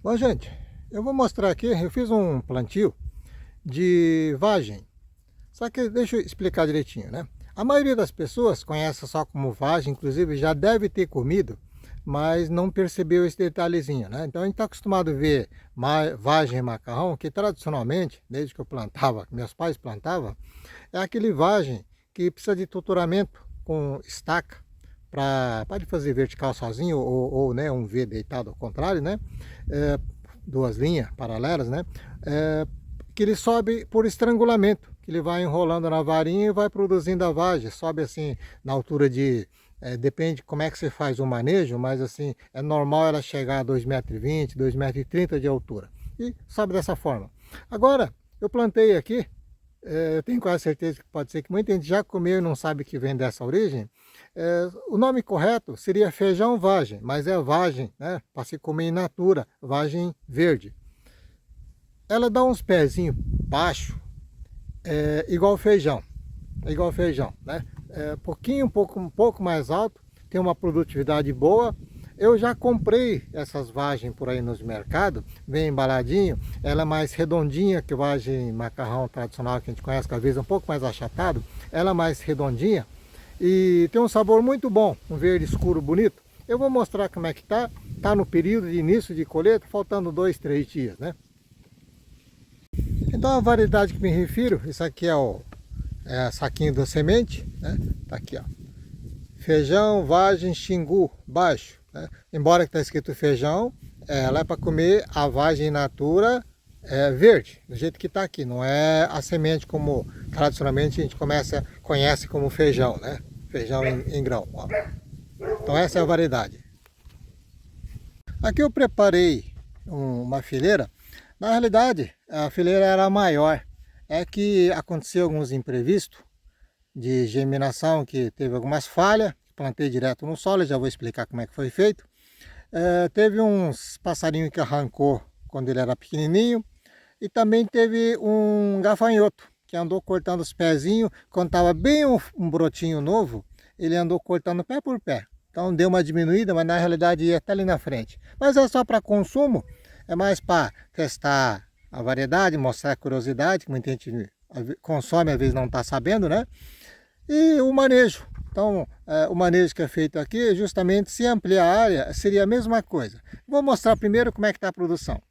Bom, gente, eu vou mostrar aqui, eu fiz um plantio de vagem. Só que deixa eu explicar direitinho, né? A maioria das pessoas conhece só como vagem, inclusive já deve ter comido, mas não percebeu esse detalhezinho, né? Então a gente está acostumado a ver vagem e macarrão, que tradicionalmente, desde que eu plantava, meus pais plantavam, é aquele vagem que precisa de tutoramento com estaca, para fazer vertical sozinho ou né, um V deitado ao contrário, né? Duas linhas paralelas, né? Que ele sobe por estrangulamento, que ele vai enrolando na varinha e vai produzindo a vagem, sobe assim na altura de, depende como é que você faz o manejo, mas assim, é normal ela chegar a 2,20 m, 2,30 m de altura, e sobe dessa forma. Agora, eu plantei aqui, eu tenho quase certeza que pode ser que muita gente já comeu e não sabe que vem dessa origem. O nome correto seria feijão vagem, mas é vagem, né? Para se comer in natura, vagem verde. Ela dá uns pezinhos baixo, igual feijão, né? Um pouco mais alto, tem uma produtividade boa. Eu já comprei essas vagens por aí nos mercados, bem embaladinho. Ela é mais redondinha que a vagem macarrão tradicional que a gente conhece, que às vezes é um pouco mais achatado. Ela é mais redondinha e tem um sabor muito bom, um verde escuro bonito. Eu vou mostrar como é que tá. Tá no período de início de colheita, faltando 2, 3 dias, né? Então a variedade que me refiro, isso aqui é o saquinho da semente, né? Tá aqui, ó. Feijão, vagem, xingu, baixo, né? Embora que está escrito feijão, ela é para comer a vagem in natura verde, do jeito que está aqui. Não é a semente como tradicionalmente a gente conhece como feijão, né? Feijão em grão, ó. Então essa é a variedade. Aqui eu preparei uma fileira. Na realidade, a fileira era maior. É que aconteceu alguns imprevistos de germinação, que teve algumas falhas. Plantei direto no solo, já vou explicar como é que foi feito. Teve uns passarinhos que arrancou quando ele era pequenininho. E também teve um gafanhoto que andou cortando os pezinhos. Quando estava bem um brotinho novo, ele andou cortando pé por pé. Então deu uma diminuída, mas na realidade ia até ali na frente. Mas é só para consumo, é mais para testar a variedade, mostrar a curiosidade, que muita gente consome, às vezes não está sabendo, né? E o manejo. Então, o manejo que é feito aqui, justamente se ampliar a área, seria a mesma coisa. Vou mostrar primeiro como é que está a produção.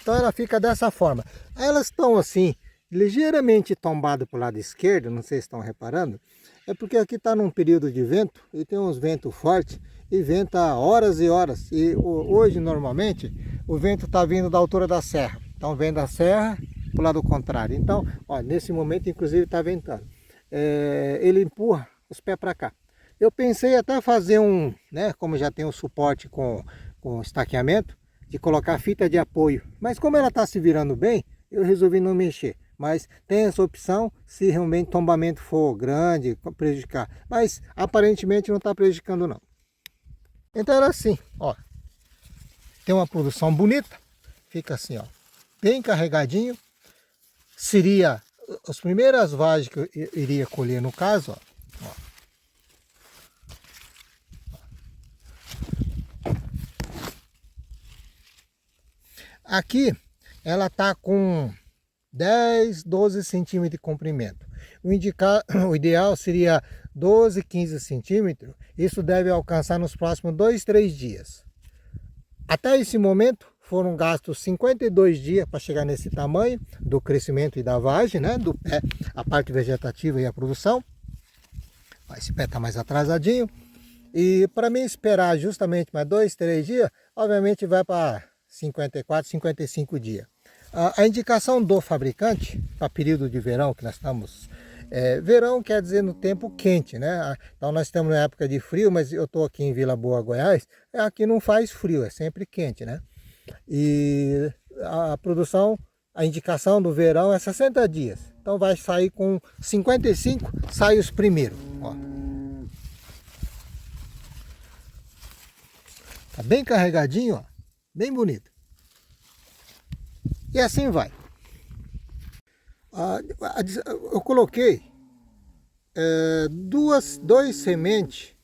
Então ela fica dessa forma. Elas estão assim, ligeiramente tombadas para o lado esquerdo, não sei se estão reparando. É porque aqui está num período de vento, e tem uns ventos fortes, e venta horas e horas. E hoje, normalmente, o vento está vindo da altura da serra. Então vem da serra para o lado contrário. Então, ó, nesse momento, inclusive, está ventando. Ele empurra os pés para cá. Eu pensei até fazer né, como já tem o suporte com estaqueamento, de colocar fita de apoio. Mas como ela está se virando bem, eu resolvi não mexer. Mas tem essa opção se realmente o tombamento for grande, prejudicar. Mas aparentemente não está prejudicando não. Então era assim, ó. Tem uma produção bonita, fica assim, ó, bem carregadinho. Seria as primeiras vagens que eu iria colher no caso, ó. Aqui ela está com 10, 12 centímetros de comprimento. O ideal seria 12, 15 centímetros. Isso deve alcançar nos próximos 2, 3 dias. Até esse momento foram gastos 52 dias para chegar nesse tamanho do crescimento e da vagem, né? Do pé, a parte vegetativa e a produção. Esse pé está mais atrasadinho. E para mim esperar justamente mais 2, 3 dias, obviamente vai para 54, 55 dias. A indicação do fabricante para período de verão que nós estamos, verão quer dizer no tempo quente, né? Então nós estamos na época de frio, mas eu estou aqui em Vila Boa, Goiás, aqui não faz frio, é sempre quente, né? E a produção, a indicação do verão é 60 dias. Então vai sair com 55, sai os primeiros, ó. Tá bem carregadinho, ó, bem bonito. E assim vai. Eu coloquei dois sementes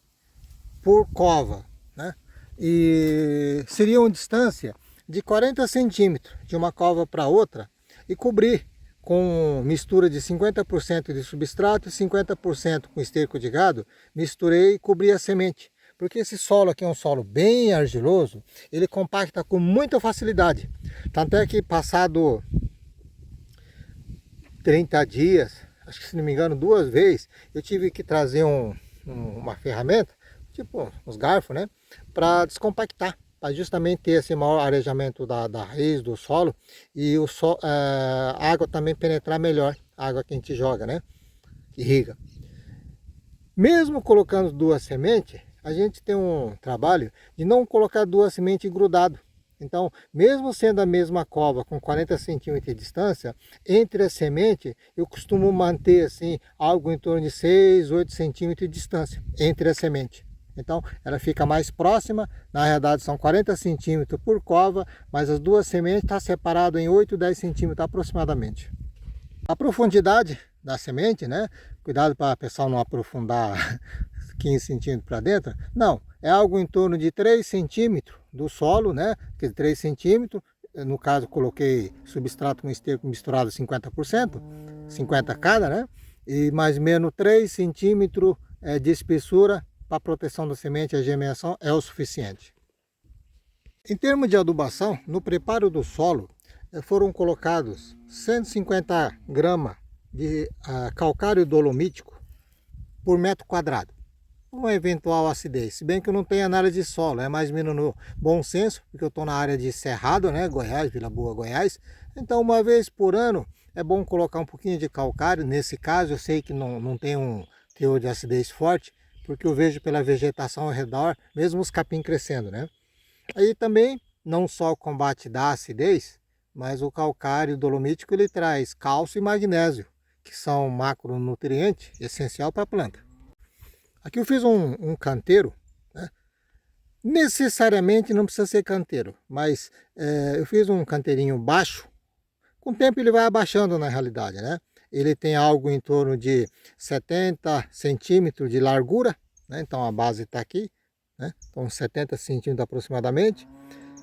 por cova, né? E seria uma distância de 40 centímetros de uma cova para outra e cobrir com mistura de 50% de substrato e 50% com esterco de gado. Misturei e cobri a semente. Porque esse solo aqui é um solo bem argiloso, ele compacta com muita facilidade. Tanto é que passado 30 dias, acho que se não me engano 2 vezes, eu tive que trazer uma ferramenta, tipo uns garfos, né? Para descompactar, para justamente ter esse maior arejamento da raiz do solo e a água também penetrar melhor, a água que a gente joga, né? Irriga. Mesmo colocando 2 sementes, a gente tem um trabalho de não colocar 2 sementes grudado. Então, mesmo sendo a mesma cova com 40 centímetros de distância, entre as sementes eu costumo manter assim algo em torno de 6, 8 centímetros de distância entre as sementes. Então, ela fica mais próxima, na realidade são 40 centímetros por cova, mas as 2 sementes estão separadas em 8, 10 centímetros aproximadamente. A profundidade da semente, né? Cuidado para o pessoal não aprofundar 15 centímetros para dentro. Não, é algo em torno de 3 centímetros do solo, né? Que 3 centímetros, no caso coloquei substrato com esterco misturado 50%, 50 cada, né? E mais ou menos 3 centímetros de espessura para a proteção da semente e a germinação é o suficiente. Em termos de adubação, no preparo do solo, foram colocados 150 gramas de calcário dolomítico por metro quadrado. Uma eventual acidez, se bem que eu não tenho análise de solo, é mais ou menos no bom senso, porque eu estou na área de Cerrado, né, Goiás, Vila Boa, Goiás. Então, uma vez por ano, é bom colocar um pouquinho de calcário. Nesse caso, eu sei que não tem um teor de acidez forte, porque eu vejo pela vegetação ao redor, mesmo os capim crescendo, né? Aí também, não só o combate da acidez, mas o calcário dolomítico ele traz cálcio e magnésio, que são macronutrientes essencial para a planta. Aqui eu fiz um canteiro, né? Necessariamente não precisa ser canteiro, mas eu fiz um canteirinho baixo. Com o tempo ele vai abaixando na realidade, né? Ele tem algo em torno de 70 centímetros de largura, né? Então a base está aqui, né? Então 70 centímetros aproximadamente.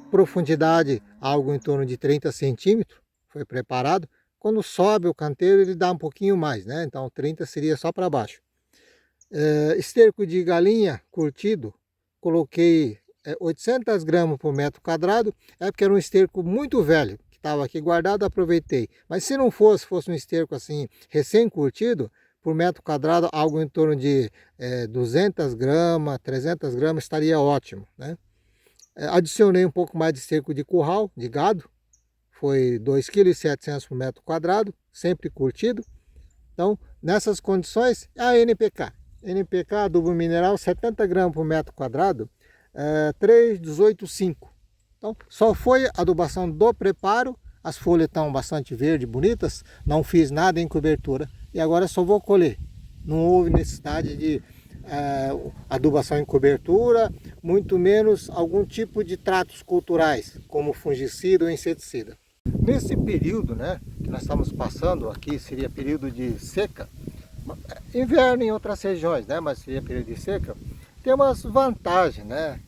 Profundidade algo em torno de 30 centímetros, foi preparado. Quando sobe o canteiro ele dá um pouquinho mais, né? Então 30 seria só para baixo. Esterco de galinha curtido, coloquei 800 gramas por metro quadrado, porque era um esterco muito velho, que estava aqui guardado, aproveitei. Mas se não fosse um esterco assim, recém-curtido, por metro quadrado, algo em torno de 200 gramas, 300 gramas, estaria ótimo, né? Adicionei um pouco mais de esterco de curral, de gado, foi 2,7 kg por metro quadrado, sempre curtido. Então, nessas condições, a NPK. NPK, adubo mineral, 70 gramas por metro quadrado, 3,18,5. Então, só foi adubação do preparo, as folhas estão bastante verdes, bonitas, não fiz nada em cobertura e agora só vou colher. Não houve necessidade de adubação em cobertura, muito menos algum tipo de tratos culturais, como fungicida ou inseticida. Nesse período, né, que nós estamos passando aqui, seria período de seca, inverno em outras regiões, né, mas seria período de seca, tem umas vantagens, né?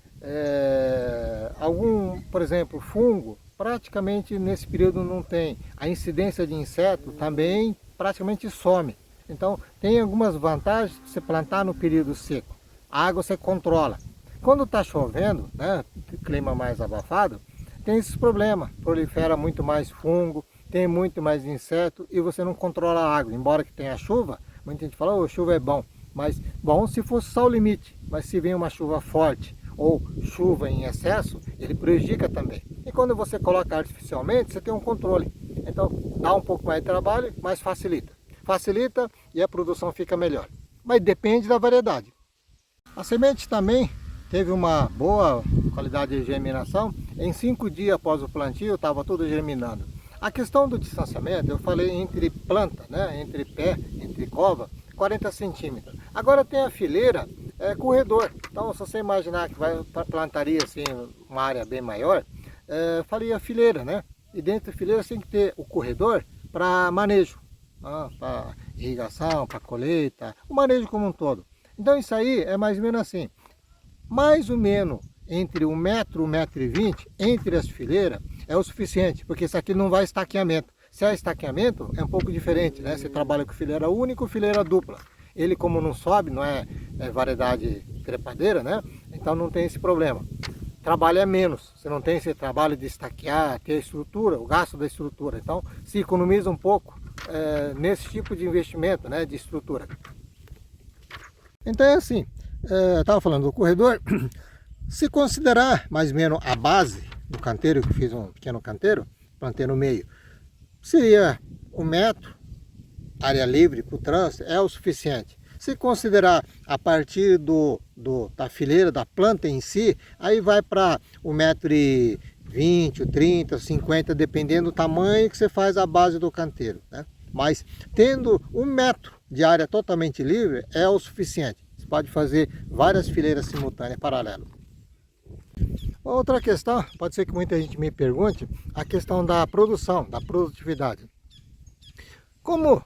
Por exemplo, fungo, praticamente nesse período não tem. A incidência de inseto também praticamente some. Então, tem algumas vantagens de você plantar no período seco. A água você controla. Quando está chovendo, né, clima mais abafado, tem esses problemas. Prolifera muito mais fungo, tem muito mais inseto e você não controla a água. Embora que tenha chuva, muita gente fala, chuva é bom. Mas bom se fosse só o limite. Mas se vem uma chuva forte ou chuva em excesso, ele prejudica também. E quando você coloca artificialmente, você tem um controle. Então, dá um pouco mais de trabalho, mas facilita. Facilita e a produção fica melhor. Mas depende da variedade. A semente também teve uma boa qualidade de germinação. Em 5 dias após o plantio, estava tudo germinando. A questão do distanciamento, eu falei entre planta, né, entre pé, entre cova, 40 centímetros. Agora tem a fileira, corredor. Então, se você imaginar que plantaria assim, uma área bem maior, faria fileira, né? E dentro da fileira você tem que ter o corredor para manejo, para irrigação, para colheita, o manejo como um todo. Então isso aí é mais ou menos assim, mais ou menos entre 1 metro e 1,20 m entre as fileiras é o suficiente, porque isso aqui não vai estaqueamento. Se é estaqueamento, é um pouco diferente, né? Você trabalha com fileira única ou fileira dupla. Ele, como não sobe, não é variedade trepadeira, né? Então não tem esse problema. Trabalha menos, você não tem esse trabalho de estaquear, ter a estrutura, o gasto da estrutura. Então se economiza um pouco nesse tipo de investimento, né? De estrutura. Então é assim, eu estava falando do corredor, se considerar mais ou menos a base do canteiro, que eu fiz um pequeno canteiro, plantei no meio, seria 1 metro, área livre para o trânsito, é o suficiente. Se considerar a partir da fileira, da planta em si, aí vai para 1 metro e 20, 30, 50, dependendo do tamanho que você faz a base do canteiro, né? Mas tendo 1 metro de área totalmente livre é o suficiente. Você pode fazer várias fileiras simultâneas, paralelas. Outra questão, pode ser que muita gente me pergunte, a questão da produção, da produtividade. Como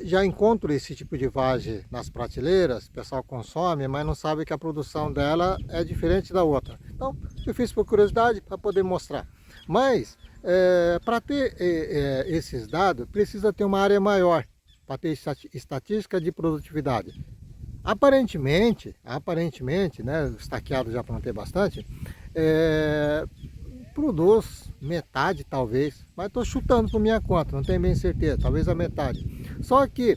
já encontro esse tipo de vagem nas prateleiras, o pessoal consome, mas não sabe que a produção dela é diferente da outra. Então, eu fiz por curiosidade para poder mostrar. Mas, para ter esses dados, precisa ter uma área maior, para ter estatística de produtividade. Aparentemente, né, estaqueado já plantei bastante, produz metade talvez, mas estou chutando por minha conta, não tenho bem certeza, talvez a metade. Só que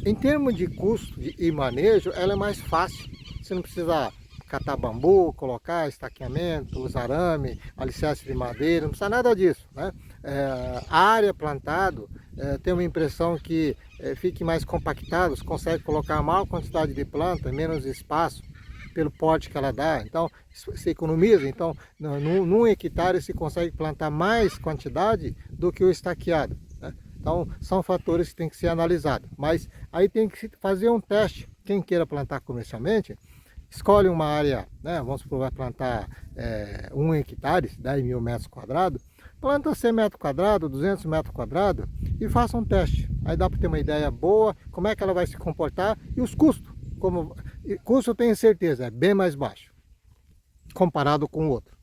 em termos de custo e manejo, ela é mais fácil, você não precisa catar bambu, colocar estaqueamento, usar arame, alicerce de madeira, não precisa nada disso, né? A área plantado tem uma impressão que fique mais compactado, você consegue colocar maior quantidade de planta, menos espaço, pelo porte que ela dá, então se economiza. Então num hectare se consegue plantar mais quantidade do que o estaqueado, né? Então são fatores que tem que ser analisados, mas aí tem que fazer um teste. Quem queira plantar comercialmente, escolhe uma área, né? Vamos supor, vai plantar 1 hectare, 10.000 metros quadrados, planta 100 metros quadrados, 200 metros quadrados e faça um teste. Aí dá para ter uma ideia boa, como é que ela vai se comportar e os custos. Custo eu tenho certeza, é bem mais baixo comparado com o outro.